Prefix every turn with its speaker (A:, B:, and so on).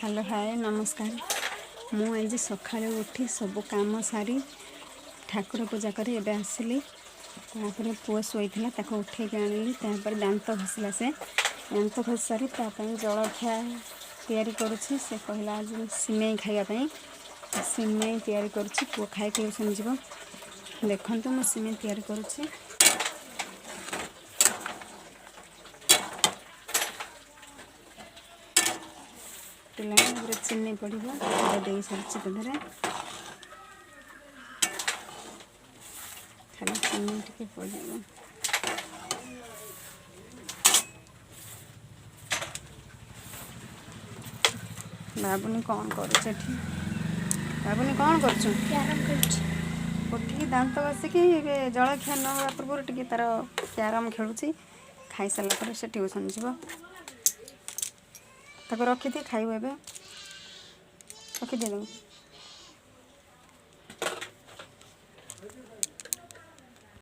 A: Hello hi नमस्कार। मु आज सका उठी सब कम सारी ठाकुर पूजा कर एबे आसिली। तापर पुआ शोईला उठे आनिली। दांत घसला से दांत घस सारी जलखिया तैयारी करुछि। से कहला आज सिमेई खाइबा सिमेई तैयारी करुछि। पुआ खाई ट्यूशन जीव। देखंतु मु सिमेई तैयारी करुछि। चीनी पड़ो दे सारी तदर खाली चीनी टे पड़ो। बाबुनी कौन करुछ? बाबुनी कौन करुछ? उठिकी दांत घसिकी जलखिया न होगा पूर्व टे तार क्यारम खेलुची। खाई सारा पर से ट्यूशन जीव। ताको रखी थी खाइब एबे रखी दे।